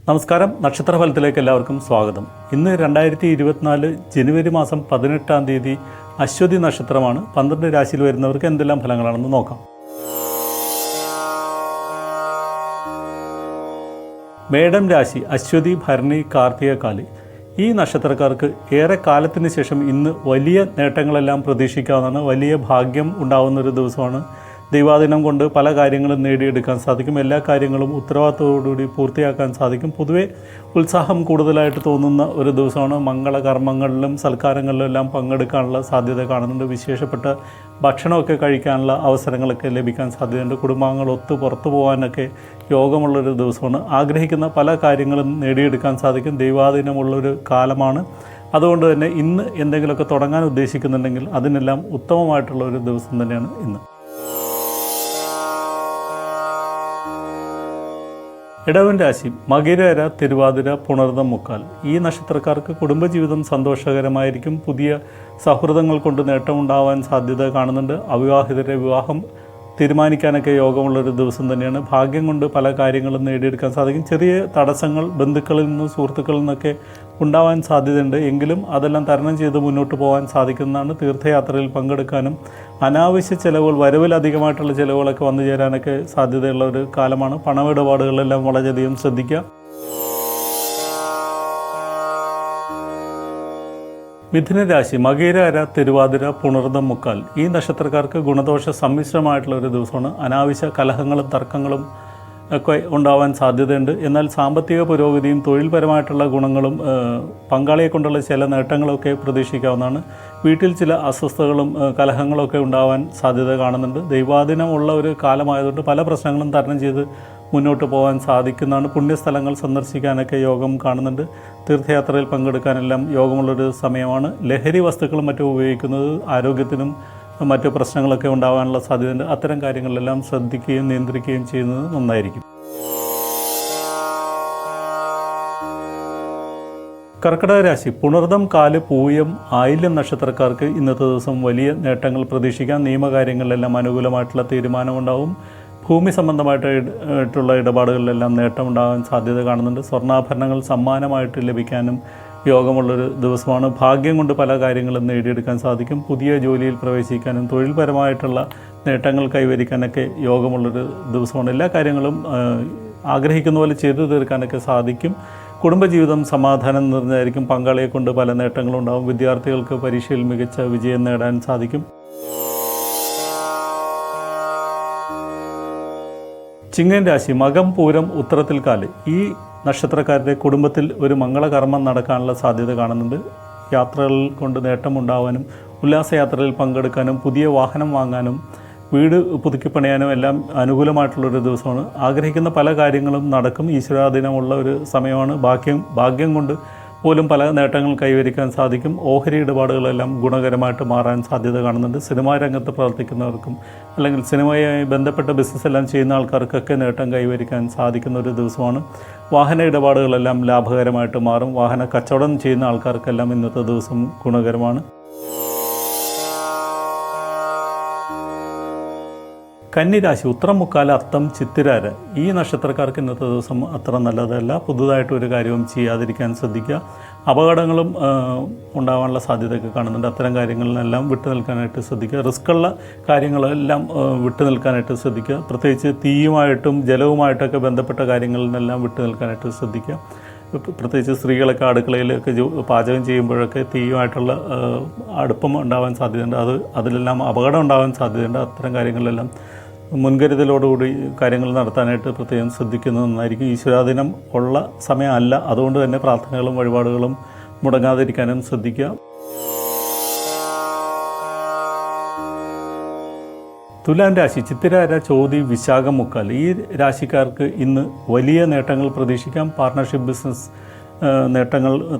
നമസ്കാരം. നക്ഷത്രഫലത്തിലേക്ക് എല്ലാവർക്കും സ്വാഗതം. ഇന്ന് 2024 ജനുവരി മാസം 18-ാം തീയതി അശ്വതി നക്ഷത്രമാണ്. 12 രാശിയിൽ വരുന്നവർക്ക് എന്തെല്ലാം ഫലങ്ങളാണെന്ന് നോക്കാം. മേടം രാശി അശ്വതി, ഭരണി, കാർത്തിക, കാലി. ഈ നക്ഷത്രക്കാർക്ക് ഏറെ കാലത്തിന് ശേഷം ഇന്ന് വലിയ നേട്ടങ്ങളെല്ലാം പ്രതീക്ഷിക്കാവുന്നതാണ്. വലിയ ഭാഗ്യം ഉണ്ടാകുന്നൊരു ദിവസമാണ്. ദൈവാധീനം കൊണ്ട് പല കാര്യങ്ങളും നേടിയെടുക്കാൻ സാധിക്കും. എല്ലാ കാര്യങ്ങളും ഉത്തരവാദിത്തത്തോടുകൂടി പൂർത്തിയാക്കാൻ സാധിക്കും. പൊതുവെ ഉത്സാഹം കൂടുതലായിട്ട് തോന്നുന്ന ഒരു ദിവസമാണ്. മംഗളകർമ്മങ്ങളിലും സൽക്കാരങ്ങളിലും എല്ലാം പങ്കെടുക്കാനുള്ള സാധ്യത കാണുന്നുണ്ട്. വിശേഷപ്പെട്ട ഭക്ഷണമൊക്കെ കഴിക്കാനുള്ള അവസരങ്ങളൊക്കെ ലഭിക്കാൻ സാധ്യതയുണ്ട്. കുടുംബാംഗങ്ങളൊത്ത് പുറത്തു പോകാനൊക്കെ യോഗമുള്ളൊരു ദിവസമാണ്. ആഗ്രഹിക്കുന്ന പല കാര്യങ്ങളും നേടിയെടുക്കാൻ സാധിക്കും. ദൈവാധീനമുള്ളൊരു കാലമാണ്. അതുകൊണ്ട് തന്നെ ഇന്ന് എന്തെങ്കിലുമൊക്കെ തുടങ്ങാൻ ഉദ്ദേശിക്കുന്നുണ്ടെങ്കിൽ അതിനെല്ലാം ഉത്തമമായിട്ടുള്ള ഒരു ദിവസം തന്നെയാണ് ഇന്ന്. ഇടവൻ രാശി മകര, തിരുവാതിര, പുണർദം, മുക്കാൽ. ഈ നക്ഷത്രക്കാർക്ക് കുടുംബജീവിതം സന്തോഷകരമായിരിക്കും. പുതിയ സൗഹൃദങ്ങൾ കൊണ്ട് നേട്ടമുണ്ടാവാൻ സാധ്യത കാണുന്നുണ്ട്. അവിവാഹിതരെ വിവാഹം തീരുമാനിക്കാനൊക്കെ യോഗമുള്ളൊരു ദിവസം തന്നെയാണ്. ഭാഗ്യം കൊണ്ട് പല കാര്യങ്ങളും നേടിയെടുക്കാൻ സാധിക്കും. ചെറിയ തടസ്സങ്ങൾ ബന്ധുക്കളിൽ നിന്നും സുഹൃത്തുക്കളിൽ നിന്നൊക്കെ ഉണ്ടാവാൻ സാധ്യതയുണ്ട്. എങ്കിലും അതെല്ലാം തരണം ചെയ്ത് മുന്നോട്ട് പോകാൻ സാധിക്കുന്നതാണ്. തീർത്ഥയാത്രയിൽ പങ്കെടുക്കാനും അനാവശ്യ ചിലവുകൾ, വരവിലധികമായിട്ടുള്ള ചിലവുകളൊക്കെ വന്നു ചേരാനൊക്കെ സാധ്യതയുള്ള ഒരു കാലമാണ്. പണമിടപാടുകളെല്ലാം വളരെയധികം ശ്രദ്ധിക്കുക. മിഥുനരാശി മകര, തിരുവാതിര, പുണർദം, മുക്കാൽ. ഈ നക്ഷത്രക്കാർക്ക് ഗുണദോഷ സമ്മിശ്രമായിട്ടുള്ള ഒരു ദിവസമാണ്. അനാവശ്യ കലഹങ്ങളും തർക്കങ്ങളും ഒക്കെ ഉണ്ടാവാൻ സാധ്യതയുണ്ട്. എന്നാൽ സാമ്പത്തിക പുരോഗതിയും തൊഴിൽപരമായിട്ടുള്ള ഗുണങ്ങളും പങ്കാളിയെ കൊണ്ടുള്ള ചില നേട്ടങ്ങളൊക്കെ പ്രതീക്ഷിക്കാവുന്നതാണ്. വീട്ടിൽ ചില അസ്വസ്ഥതകളും കലഹങ്ങളൊക്കെ ഉണ്ടാവാൻ സാധ്യത കാണുന്നുണ്ട്. ദൈവാധീനമുള്ള ഒരു കാലമായതുകൊണ്ട് പല പ്രശ്നങ്ങളും തരണം ചെയ്ത് മുന്നോട്ട് പോകാൻ സാധിക്കുന്നതാണ്. പുണ്യസ്ഥലങ്ങൾ സന്ദർശിക്കാനൊക്കെ യോഗം കാണുന്നുണ്ട്. തീർത്ഥയാത്രയിൽ പങ്കെടുക്കാനെല്ലാം യോഗമുള്ളൊരു സമയമാണ്. ലഹരി വസ്തുക്കളും മറ്റും ഉപയോഗിക്കുന്നത് ആരോഗ്യത്തിനും മറ്റു പ്രശ്നങ്ങളൊക്കെ ഉണ്ടാകാനുള്ള സാധ്യതയുണ്ട്. അത്തരം കാര്യങ്ങളിലെല്ലാം ശ്രദ്ധിക്കുകയും നിയന്ത്രിക്കുകയും ചെയ്യുന്നത് നന്നായിരിക്കും. കർക്കിടക രാശി പുണർദം, കാല്, പൂയം, ആയില്യം നക്ഷത്രക്കാർക്ക് ഇന്നത്തെ ദിവസം വലിയ നേട്ടങ്ങൾ പ്രതീക്ഷിക്കാം. നിയമകാര്യങ്ങളിലെല്ലാം അനുകൂലമായിട്ടുള്ള തീരുമാനമുണ്ടാവും. ഭൂമി സംബന്ധമായിട്ടുള്ള ഇടപാടുകളിലെല്ലാം നേട്ടമുണ്ടാകാൻ സാധ്യത കാണുന്നുണ്ട്. സ്വർണ്ണാഭരണങ്ങൾ സമ്മാനമായിട്ട് ലഭിക്കാനും യോഗമുള്ളൊരു ദിവസമാണ്. ഭാഗ്യം കൊണ്ട് പല കാര്യങ്ങളും നേടിയെടുക്കാൻ സാധിക്കും. പുതിയ ജോലിയിൽ പ്രവേശിക്കാനും തൊഴിൽപരമായിട്ടുള്ള നേട്ടങ്ങൾ കൈവരിക്കാനൊക്കെ യോഗമുള്ളൊരു ദിവസമാണ്. എല്ലാ കാര്യങ്ങളും ആഗ്രഹിക്കുന്ന പോലെ ചെയ്തു തീർക്കാനൊക്കെ സാധിക്കും. കുടുംബജീവിതം സമാധാനം നിറഞ്ഞായിരിക്കും. പങ്കാളിയെ കൊണ്ട് പല നേട്ടങ്ങളുണ്ടാകും. വിദ്യാർത്ഥികൾക്ക് പരീക്ഷയിൽ മികച്ച വിജയം നേടാൻ സാധിക്കും. ചിങ്ങൻ രാശി മകം, പൂരം, ഉത്തരത്തിൽ, കാല്. ഈ നക്ഷത്രക്കാരുടെ കുടുംബത്തിൽ ഒരു മംഗളകർമ്മം നടക്കാനുള്ള സാധ്യത കാണുന്നുണ്ട്. യാത്രകൾ കൊണ്ട് നേട്ടമുണ്ടാവാനും ഉല്ലാസയാത്രയിൽ പങ്കെടുക്കാനും പുതിയ വാഹനം വാങ്ങാനും വീട് പുതുക്കിപ്പണിയാനും എല്ലാം അനുകൂലമായിട്ടുള്ളൊരു ദിവസമാണ്. ആഗ്രഹിക്കുന്ന പല കാര്യങ്ങളും നടക്കും. ഈശ്വരാധീനമുള്ള ഒരു സമയമാണ്. ഭാഗ്യം കൊണ്ട് പോലും പല നേട്ടങ്ങൾ കൈവരിക്കാൻ സാധിക്കും. ഓഹരി ഇടപാടുകളെല്ലാം ഗുണകരമായിട്ട് മാറാൻ സാധ്യത കാണുന്നുണ്ട്. സിനിമാ രംഗത്ത് പ്രവർത്തിക്കുന്നവർക്കും അല്ലെങ്കിൽ സിനിമയുമായി ബന്ധപ്പെട്ട ബിസിനസ് എല്ലാം ചെയ്യുന്ന ആൾക്കാർക്കൊക്കെ നേട്ടം കൈവരിക്കാൻ സാധിക്കുന്ന ഒരു ദിവസമാണ്. വാഹന ഇടപാടുകളെല്ലാം ലാഭകരമായിട്ട് മാറും. വാഹന കച്ചവടം ചെയ്യുന്ന ആൾക്കാർക്കെല്ലാം ഇന്നത്തെ ദിവസം ഗുണകരമാണ്. കന്നിരാശി ഉത്രം, മുക്കാൽ, അത്തം, ചിത്തിരാര. ഈ നക്ഷത്രക്കാർക്ക് ഇന്നത്തെ ദിവസം അത്ര നല്ലതല്ല. പുതുതായിട്ട് ഒരു കാര്യവും ചെയ്യാതിരിക്കാൻ ശ്രദ്ധിക്കുക. അപകടങ്ങളും ഉണ്ടാകാനുള്ള സാധ്യതയൊക്കെ കാണുന്നുണ്ട്. അത്തരം കാര്യങ്ങളിലെല്ലാം വിട്ടു നിൽക്കാനായിട്ട് ശ്രദ്ധിക്കുക. റിസ്ക്കുള്ള കാര്യങ്ങളെല്ലാം വിട്ടു നിൽക്കാനായിട്ട് ശ്രദ്ധിക്കുക. പ്രത്യേകിച്ച് തീയുമായിട്ടും ജലവുമായിട്ടൊക്കെ ബന്ധപ്പെട്ട കാര്യങ്ങളിൽ നിന്നെല്ലാം വിട്ടു നിൽക്കാനായിട്ട് ശ്രദ്ധിക്കുക. പ്രത്യേകിച്ച് സ്ത്രീകളൊക്കെ അടുക്കളയിലൊക്കെ പാചകം ചെയ്യുമ്പോഴൊക്കെ തീയുമായിട്ടുള്ള അടുപ്പം ഉണ്ടാവാൻ സാധ്യതയുണ്ട്. അതിലെല്ലാം അപകടം ഉണ്ടാവാൻ സാധ്യതയുണ്ട്. അത്തരം കാര്യങ്ങളിലെല്ലാം മുൻകരുതലോടുകൂടി കാര്യങ്ങൾ നടത്താനായിട്ട് പ്രത്യേകം ശ്രദ്ധിക്കുന്നത് നന്നായിരിക്കും. ഈശ്വരാധീനം ഉള്ള സമയമല്ല. അതുകൊണ്ട് തന്നെ പ്രാർത്ഥനകളും വഴിപാടുകളും മുടങ്ങാതിരിക്കാനും ശ്രദ്ധിക്കുക. തുലാം രാശി ചിത്തിരാര, ചോതി, വിശാഖം, മുക്കാൽ. ഈ രാശിക്കാർക്ക് ഇന്ന് വലിയ നേട്ടങ്ങൾ പ്രതീക്ഷിക്കാം. പാർട്ണർഷിപ്പ് ബിസിനസ് നേട്ടങ്ങൾ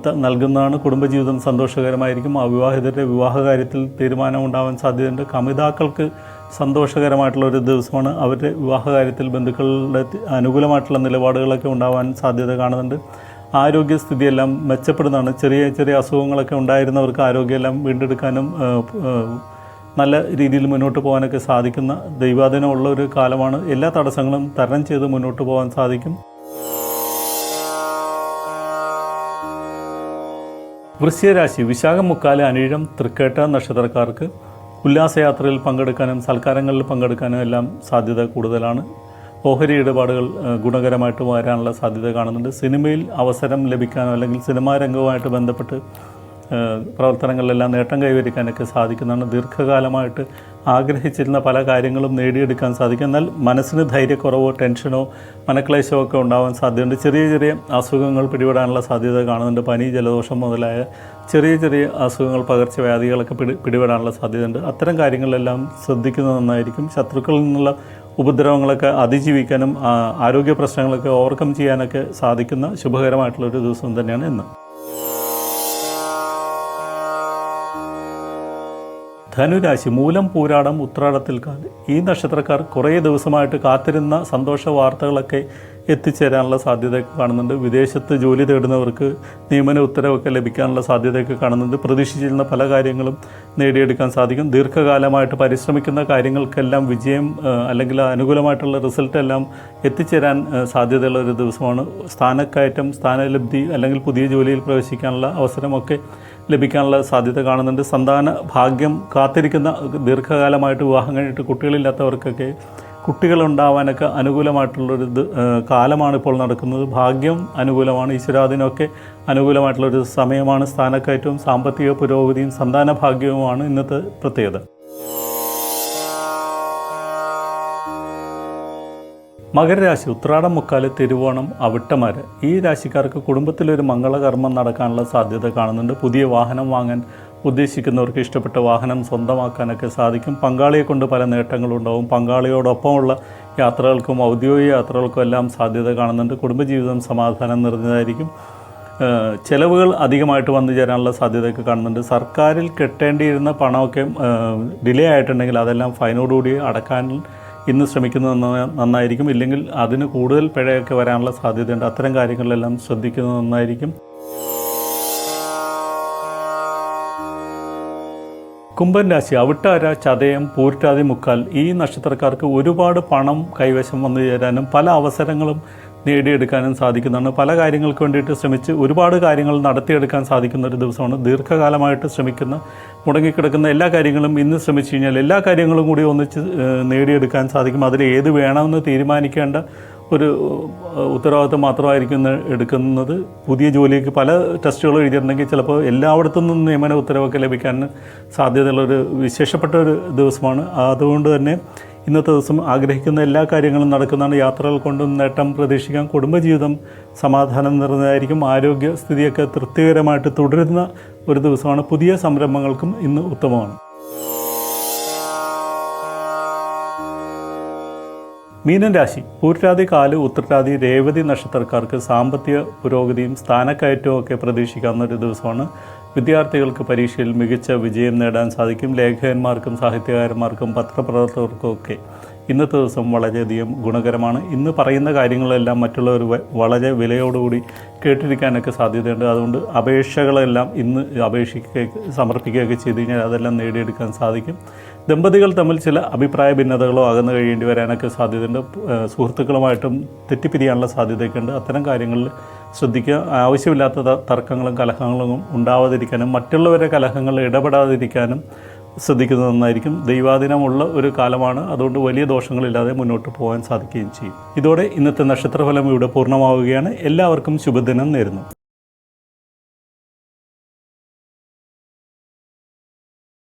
നൽകുന്നതാണ്. കുടുംബജീവിതം സന്തോഷകരമായിരിക്കും. അവിവാഹിതരുടെ വിവാഹകാര്യത്തിൽ തീരുമാനമുണ്ടാവാൻ സാധ്യതയുണ്ട്. കമിതാക്കൾക്ക് സന്തോഷകരമായിട്ടുള്ളൊരു ദിവസമാണ്. അവരുടെ വിവാഹകാര്യത്തിൽ ബന്ധുക്കളുടെ അനുകൂലമായിട്ടുള്ള നിലപാടുകളൊക്കെ ഉണ്ടാവാൻ സാധ്യത കാണുന്നുണ്ട്. ആരോഗ്യസ്ഥിതിയെല്ലാം മെച്ചപ്പെടുന്നതാണ്. ചെറിയ ചെറിയ അസുഖങ്ങളൊക്കെ ഉണ്ടായിരുന്നവർക്ക് ആരോഗ്യമെല്ലാം വീണ്ടെടുക്കാനും നല്ല രീതിയിൽ മുന്നോട്ട് പോകാനൊക്കെ സാധിക്കുന്ന ദൈവാധീനമുള്ള ഒരു കാലമാണ്. എല്ലാ തടസ്സങ്ങളും തരണം ചെയ്ത് മുന്നോട്ട് പോകാൻ സാധിക്കും. വൃശ്ചികരാശി വിശാഖം, മുക്കാല്, അനിഴം, തൃക്കേട്ട നക്ഷത്രക്കാർക്ക് ഉല്ലാസയാത്രയിൽ പങ്കെടുക്കാനും സൽക്കാരങ്ങളിൽ പങ്കെടുക്കാനും എല്ലാം സാധ്യത കൂടുതലാണ്. ഓഹരി ഇടപാടുകൾ ഗുണകരമായിട്ട് വരാനുള്ള സാധ്യത കാണുന്നുണ്ട്. സിനിമയിൽ അവസരം ലഭിക്കാനോ അല്ലെങ്കിൽ സിനിമാ രംഗവുമായിട്ട് ബന്ധപ്പെട്ട് പ്രവർത്തനങ്ങളിലെല്ലാം നേട്ടം കൈവരിക്കാനൊക്കെ സാധിക്കുന്നതാണ്. ദീർഘകാലമായിട്ട് ആഗ്രഹിച്ചിരുന്ന പല കാര്യങ്ങളും നേടിയെടുക്കാൻ സാധിക്കും. എന്നാൽ മനസ്സിന് ധൈര്യക്കുറവോ ടെൻഷനോ മനക്ലേശമോ ഒക്കെ ഉണ്ടാവാൻ സാധ്യതയുണ്ട്. ചെറിയ ചെറിയ അസുഖങ്ങൾ പിടിപെടാനുള്ള സാധ്യത കാണുന്നുണ്ട്. പനി, ജലദോഷം മുതലായ ചെറിയ ചെറിയ അസുഖങ്ങൾ, പകർച്ചവ്യാധികളൊക്കെ പിടിപെടാനുള്ള സാധ്യതയുണ്ട്. അത്തരം കാര്യങ്ങളിലെല്ലാം ശ്രദ്ധിക്കുന്നത് നന്നായിരിക്കും. ശത്രുക്കളിൽ നിന്നുള്ള ഉപദ്രവങ്ങളൊക്കെ അതിജീവിക്കാനും ആരോഗ്യ പ്രശ്നങ്ങളൊക്കെ ഓവർകം ചെയ്യാനൊക്കെ സാധിക്കുന്ന ശുഭകരമായിട്ടുള്ളൊരു ദിവസം തന്നെയാണ് ഇന്ന്. ധനുരാശി മൂലം, പൂരാടം, ഉത്രാടത്തിൽ കാല്. ഈ നക്ഷത്രക്കാർ കുറേ ദിവസമായിട്ട് കാത്തിരുന്ന സന്തോഷ വാർത്തകളൊക്കെ എത്തിച്ചേരാനുള്ള സാധ്യതയൊക്കെ കാണുന്നുണ്ട്. വിദേശത്ത് ജോലി തേടുന്നവർക്ക് നിയമന ഉത്തരവൊക്കെ ലഭിക്കാനുള്ള സാധ്യതയൊക്കെ കാണുന്നുണ്ട്. പ്രതീക്ഷിച്ചിരുന്ന പല കാര്യങ്ങളും നേടിയെടുക്കാൻ സാധിക്കും. ദീർഘകാലമായിട്ട് പരിശ്രമിക്കുന്ന കാര്യങ്ങൾക്കെല്ലാം വിജയം അല്ലെങ്കിൽ അനുകൂലമായിട്ടുള്ള റിസൾട്ട് എല്ലാം എത്തിച്ചേരാൻ സാധ്യതയുള്ള ഒരു ദിവസമാണ്. സ്ഥാനക്കയറ്റം, സ്ഥാനലബ്ധി അല്ലെങ്കിൽ പുതിയ ജോലിയിൽ പ്രവേശിക്കാനുള്ള അവസരമൊക്കെ ലഭിക്കാനുള്ള സാധ്യത കാണുന്നുണ്ട്. സന്താന ഭാഗ്യം കാത്തിരിക്കുന്ന, ദീർഘകാലമായിട്ട് വിവാഹം കഴിഞ്ഞിട്ട് കുട്ടികളില്ലാത്തവർക്കൊക്കെ കുട്ടികളുണ്ടാവാനൊക്കെ അനുകൂലമായിട്ടുള്ളൊരു കാലമാണ് ഇപ്പോൾ നടക്കുന്നത്. ഭാഗ്യം അനുകൂലമാണ്. ഈശ്വരാധീനമൊക്കെ അനുകൂലമായിട്ടുള്ളൊരു സമയമാണ്. സ്ഥാനക്കയറ്റവും സാമ്പത്തിക പുരോഗതിയും സന്താന ഭാഗ്യവുമാണ് ഇന്നത്തെ പ്രത്യേകത. മകരരാശി ഉത്രാടം, മുക്കാല്, തിരുവോണം, അവിട്ടമാര്. ഈ രാശിക്കാർക്ക് കുടുംബത്തിലൊരു മംഗളകർമ്മം നടക്കാനുള്ള സാധ്യത കാണുന്നുണ്ട്. പുതിയ വാഹനം വാങ്ങാൻ ഉദ്ദേശിക്കുന്നവർക്ക് ഇഷ്ടപ്പെട്ട വാഹനം സ്വന്തമാക്കാനൊക്കെ സാധിക്കും. പങ്കാളിയെ കൊണ്ട് പല നേട്ടങ്ങളുണ്ടാവും. പങ്കാളിയോടൊപ്പമുള്ള യാത്രകൾക്കും ഔദ്യോഗിക യാത്രകൾക്കും എല്ലാം സാധ്യത കാണുന്നുണ്ട്. കുടുംബജീവിതം സമാധാനം നിറഞ്ഞതായിരിക്കും. ചെലവുകൾ അധികമായിട്ട് വന്നു ചേരാനുള്ള സാധ്യതയൊക്കെ കാണുന്നുണ്ട്. സർക്കാരിൽ കെട്ടേണ്ടിയിരുന്ന പണമൊക്കെ ഡിലേ ആയിട്ടുണ്ടെങ്കിൽ അതെല്ലാം ഫൈനോടുകൂടി അടക്കാൻ ഇന്ന് ശ്രമിക്കുന്നത് നന്നായിരിക്കും. ഇല്ലെങ്കിൽ അതിന് കൂടുതൽ പിഴയൊക്കെ വരാനുള്ള സാധ്യതയുണ്ട്. അത്തരം കാര്യങ്ങളിലെല്ലാം ശ്രദ്ധിക്കുന്നത് നന്നായിരിക്കും. കുംഭൻ രാശി അവിട്ടാര, ചതയം, പൂരിട്ടാതി, മുക്കാൽ. ഈ നക്ഷത്രക്കാർക്ക് ഒരുപാട് പണം കൈവശം വന്നു ചേരാനും പല അവസരങ്ങളും നേടിയെടുക്കാനും സാധിക്കുന്നതാണ്. പല കാര്യങ്ങൾക്ക് വേണ്ടിയിട്ട് ശ്രമിച്ച് ഒരുപാട് കാര്യങ്ങൾ നടത്തിയെടുക്കാൻ സാധിക്കുന്ന ഒരു ദിവസമാണ്. ദീർഘകാലമായിട്ട് ശ്രമിക്കുന്ന, മുടങ്ങിക്കിടക്കുന്ന എല്ലാ കാര്യങ്ങളും ഇന്ന് ശ്രമിച്ചു കഴിഞ്ഞാൽ എല്ലാ കാര്യങ്ങളും കൂടി ഒന്നിച്ച് നേടിയെടുക്കാൻ സാധിക്കും. അതിൽ ഏത് വേണമെന്ന് തീരുമാനിക്കേണ്ട ഒരു ഉത്തരവാദിത്വം മാത്രമായിരിക്കും എടുക്കുന്നത്. പുതിയ ജോലിക്ക് പല ടെസ്റ്റുകൾ എഴുതിയിട്ടുണ്ടെങ്കിൽ ചിലപ്പോൾ എല്ലായിടത്തു നിന്നും നിയമന ഉത്തരവൊക്കെ ലഭിക്കാൻ സാധ്യതയുള്ളൊരു വിശേഷപ്പെട്ട ഒരു ദിവസമാണ്. അതുകൊണ്ട് തന്നെ ഇന്നത്തെ ദിവസം ആഗ്രഹിക്കുന്ന എല്ലാ കാര്യങ്ങളും നടക്കുന്നതാണ്. യാത്രകൾ കൊണ്ടും നേട്ടം പ്രതീക്ഷിക്കാം. കുടുംബജീവിതം സമാധാനം നിറഞ്ഞതായിരിക്കും. ആരോഗ്യസ്ഥിതിയൊക്കെ തൃപ്തികരമായിട്ട് തുടരുന്ന ഒരു ദിവസമാണ്. പുതിയ സംരംഭങ്ങൾക്കും ഇന്ന് ഉത്തമമാണ്. മീനൻ രാശി പൂരിട്ടാതി, കാല്, ഉത്രട്ടാതി, രേവതി നക്ഷത്രക്കാർക്ക് സാമ്പത്തിക പുരോഗതിയും സ്ഥാനക്കയറ്റവും ഒക്കെ പ്രതീക്ഷിക്കാവുന്ന ഒരു ദിവസമാണ്. വിദ്യാർത്ഥികൾക്ക് പരീക്ഷയിൽ മികച്ച വിജയം നേടാൻ സാധിക്കും. ലേഖകന്മാർക്കും സാഹിത്യകാരന്മാർക്കും പത്രപ്രവർത്തകർക്കും ഒക്കെ ഇന്നത്തെ ദിവസം വളരെയധികം ഗുണകരമാണ്. ഇന്ന് പറയുന്ന കാര്യങ്ങളെല്ലാം മറ്റുള്ളവർ വളരെ വിലയോടുകൂടി കേട്ടിരിക്കാനൊക്കെ സാധ്യതയുണ്ട്. അതുകൊണ്ട് അപേക്ഷകളെല്ലാം ഇന്ന് സമർപ്പിക്കുകയൊക്കെ ചെയ്ത് കഴിഞ്ഞാൽ അതെല്ലാം നേടിയെടുക്കാൻ സാധിക്കും. ദമ്പതികൾ തമ്മിൽ ചില അഭിപ്രായ ഭിന്നതകളോ അകന്നു കഴിയേണ്ടി വരാനൊക്കെ സാധ്യതയുണ്ട്. സുഹൃത്തുക്കളുമായിട്ടും തെറ്റിപ്പിരിയാനുള്ള സാധ്യതയൊക്കെ ഉണ്ട്. അത്തരം കാര്യങ്ങളിൽ ശ്രദ്ധിക്കുക. ആവശ്യമില്ലാത്ത തർക്കങ്ങളും കലഹങ്ങളും ഉണ്ടാവാതിരിക്കാനും മറ്റുള്ളവരുടെ കലഹങ്ങളിൽ ഇടപെടാതിരിക്കാനും ശ്രദ്ധിക്കുന്നത് നന്നായിരിക്കും. ദൈവാധീനമുള്ള ഒരു കാലമാണ്. അതുകൊണ്ട് വലിയ ദോഷങ്ങളില്ലാതെ മുന്നോട്ട് പോകാൻ സാധിക്കുകയും ചെയ്യും. ഇതോടെ ഇന്നത്തെ നക്ഷത്രഫലം ഇവിടെ പൂർണ്ണമാവുകയാണ്. എല്ലാവർക്കും ശുഭദിനം നേരുന്നു.